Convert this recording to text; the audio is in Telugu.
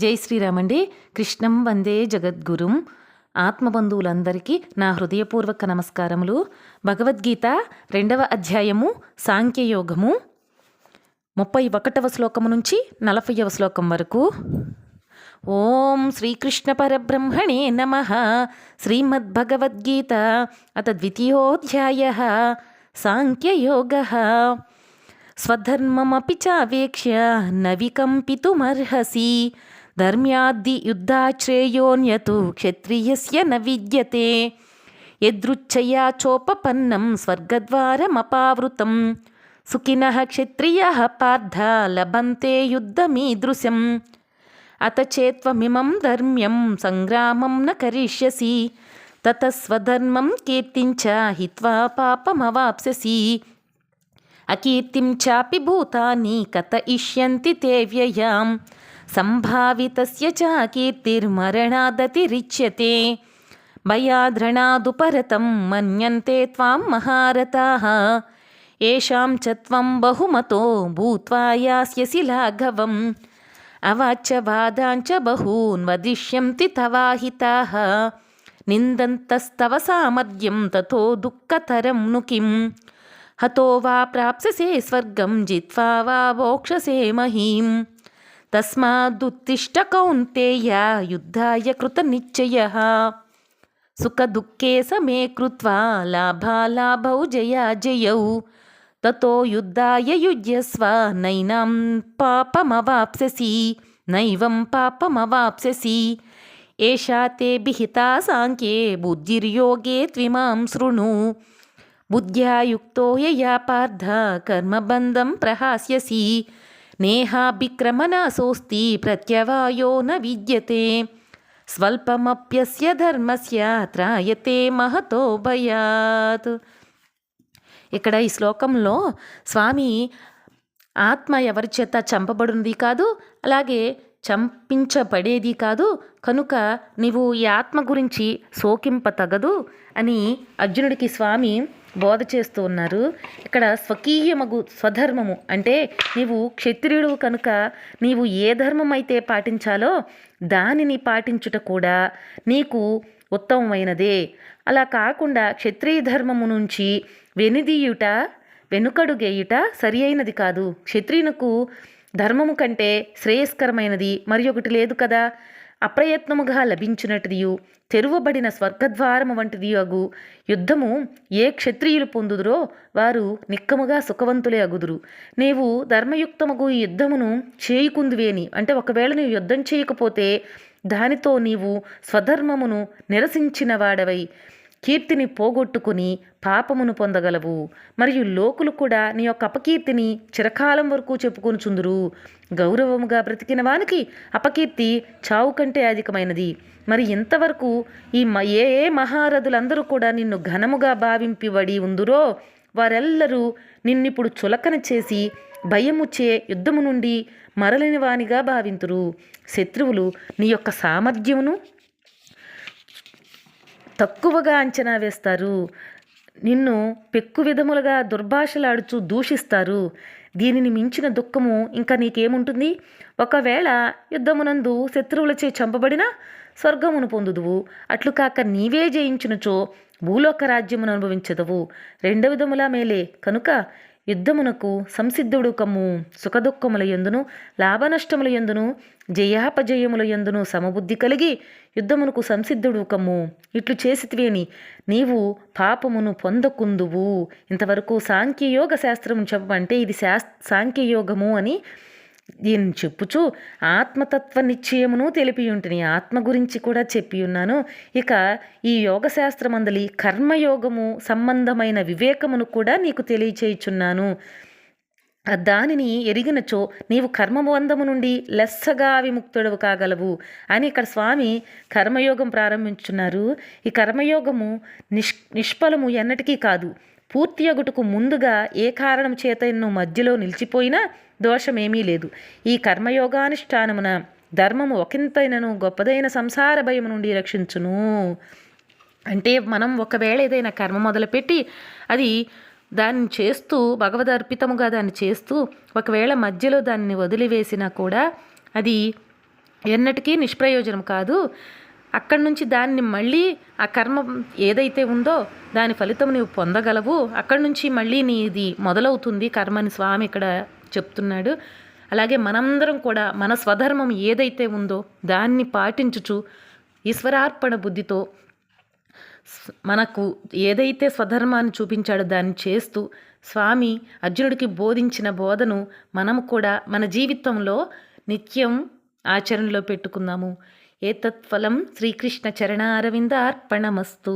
జై శ్రీరామండి. కృష్ణం వందే జగద్గురుం. ఆత్మబంధువులందరికీ నా హృదయపూర్వక నమస్కారములు. భగవద్గీత 2వ అధ్యాయము సాంఖ్యయోగము 31వ శ్లోకము నుంచి 40వ శ్లోకం వరకు. ఓం శ్రీకృష్ణ పరబ్రహ్మణే నమః. శ్రీమద్భగవద్గీత అత ద్వితీయోధ్యాయః సాంఖ్యయోగః. స్వధర్మమపి చావేక్ష్య న వికంపితుమర్హసి ధర్మ్యాద్ది యుద్ధాశ్రేయోన్యతు క్షత్రియస్య న విద్యతే యదృచ్ఛయా చోపపన్నం స్వర్గద్వారమపావృతం సుఖినః క్షత్రియాః పార్థ లభంతే యుద్ధమీదృశం అత చేత్వమిమం ధర్మ్యం సంగ్రామం న కరిష్యసి తతః స్వధర్మం కీర్తించ హిత్వా పాపమవాప్స్యసి అకీర్తిం చాపి భూతాని కథయిష్యంతి తే వ్యయాం సంభావితస్య చ కీర్తిర్మరణాదతిరిచ్యతే భయాద్రణాదుపరతం మన్యంతే త్వాం మహారథాః ఏషాం చ త్వం బహుమతో భూత్వా యాస్యసి లాఘవం అవాచ్య వాదాంచ బహూన్ వదిష్యంతి తవాహితాః నిందంతస్తవ సామర్థ్యం తతో దుఃఖతరం ను కిం హతో వా ప్రాప్స్యసే స్వర్గం జిత్వా వా మోక్షసే మహీం తస్మాదుత్తిష్ట కౌంతేయ యుద్ధాయ కృతనిశ్చయః సుఖదుఃఖే సమే కృత్వా లాభాలాభౌ జయాజయౌ తతో యుద్ధాయ యుజ్యస్వ నైవం పాపమవాప్స్యసి ఏషా తే విహితా సాంఖ్యే బుద్ధిర్యోగే త్విమాం శృణు బుద్ధ్యా యుక్తో యయా పార్థ కర్మబంధం ప్రహాస్యసి నేహాభిక్రమనాశోస్తి ప్రత్యవాయో న విద్యతే స్వల్పమప్యస్య ధర్మస్య త్రాయతే మహతో భయాత్. ఇక్కడ ఈ శ్లోకంలో స్వామి ఆత్మ ఎవరి చేత చంపబడినది కాదు, అలాగే చంపించబడేది కాదు, కనుక నీవు ఈ ఆత్మ గురించి శోకింప తగదు అని అర్జునుడికి స్వామి బోధ చేస్తూ ఉన్నారు. ఇక్కడ స్వకీయమగు స్వధర్మము అంటే నీవు క్షత్రియుడు కనుక నీవు ఏ ధర్మం అయితే పాటించాలో దానిని పాటించుట కూడా నీకు ఉత్తమమైనదే. అలా కాకుండా క్షత్రియ ధర్మము నుంచి వెనుకడుగేయుట సరి అయినది కాదు. క్షత్రియునకు ధర్మము కంటే శ్రేయస్కరమైనది మరి ఒకటి లేదు కదా. అప్రయత్నముగా లభించినటిదియు తెరువబడిన స్వర్గద్వారము వంటిది అగు యుద్ధము ఏ క్షత్రియులు పొందుదురో వారు నిక్కముగా సుఖవంతులే అగుదురు. నీవు ధర్మయుక్తమగు ఈ యుద్ధమును చేయుకుందువేని అంటే ఒకవేళ నీవు యుద్ధం చేయకపోతే దానితో నీవు స్వధర్మమును నిరసించిన వాడవై కీర్తిని పోగొట్టుకుని పాపమును పొందగలవు. మరియు లోకులు కూడా నీ యొక్క అపకీర్తిని చిరకాలం వరకు చెప్పుకొనుచుందురు. గౌరవముగా బ్రతికిన వానికి అపకీర్తి చావు కంటే అధికమైనది. మరి ఇంతవరకు ఏ మహారథులందరూ కూడా నిన్ను ఘనముగా భావింపిబడి ఉందురో వారెల్లరూ నిన్నిప్పుడు చులకన చేసి భయముచ్చే యుద్ధము నుండి మరలిన వానిగా భావింతురు. శత్రువులు నీ యొక్క సామర్థ్యమును తక్కువగా అంచనా వేస్తారు. నిన్ను పెక్కు విధములుగా దుర్భాషలాడుచు దూషిస్తారు. దీనిని మించిన దుఃఖము ఇంకా నీకేముంటుంది? ఒకవేళ యుద్ధమునందు శత్రువులచే చంపబడినా స్వర్గమును పొందుదువు. అట్లు కాక నీవే జయించునుచో భూలోక రాజ్యమును అనుభవించదవు. 2 విధములా మేలే కనుక యుద్ధమునకు సంసిద్ధుడు కమ్ము. సుఖదుఖముల యందును లాభనష్టముల యందును జయాపజయముల యందును సమబుద్ధి కలిగి యుద్ధమునకు సంసిద్ధుడు కమ్ము. ఇట్లు చేసితివేని నీవు పాపమును పొందకుందువు. ఇంతవరకు సాంఖ్యయోగ శాస్త్రము చెప్పమంటే ఇది సాంఖ్యయోగము అని దీన్ని చెప్పుచు ఆత్మతత్వ నిశ్చయమును తెలిపి ఉంటుని ఆత్మ గురించి కూడా చెప్పి ఉన్నాను. ఇక ఈ యోగశాస్త్రమందలి కర్మయోగము సంబంధమైన వివేకమును కూడా నీకు తెలియచేయుచున్నాను. దానిని ఎరిగినచో నీవు కర్మబంధము నుండి లెస్సగా విముక్తుడవు కాగలవు అని ఇక్కడ స్వామి కర్మయోగం ప్రారంభించున్నారు. ఈ కర్మయోగము నిష్ఫలము ఎన్నటికీ కాదు. పూర్తి అగుటకు ముందుగా ఏ కారణం చేత ఎన్నో మధ్యలో నిలిచిపోయినా దోషమేమీ లేదు. ఈ కర్మయోగానుష్ఠానమున ధర్మము ఒకంతైనను గొప్పదైన సంసార భయము నుండి రక్షించును. అంటే మనం ఒకవేళ ఏదైనా కర్మ మొదలుపెట్టి అది దాన్ని చేస్తూ భగవదర్పితముగా దాన్ని చేస్తూ ఒకవేళ మధ్యలో దాన్ని వదిలివేసినా కూడా అది ఎన్నటికీ నిష్ప్రయోజనం కాదు. అక్కడి నుంచి దాన్ని మళ్ళీ ఆ కర్మ ఏదైతే ఉందో దాని ఫలితం నువ్వు పొందగలవు. అక్కడి నుంచి మళ్ళీ నీది మొదలవుతుంది కర్మని స్వామి ఇక్కడ చెప్తున్నాడు. అలాగే మనందరం కూడా మన స్వధర్మం ఏదైతే ఉందో దాన్ని పాటించుచు ఈశ్వరార్పణ బుద్ధితో మనకు ఏదైతే స్వధర్మాన్ని చూపించాడో దాన్ని చేస్తూ స్వామి అర్జునుడికి బోధించిన బోధను మనము కూడా మన జీవితంలో నిత్యం ఆచరణలో పెట్టుకుందాము. ఏతత్ఫలం శ్రీకృష్ణ చరణారవింద అర్పణమస్తు.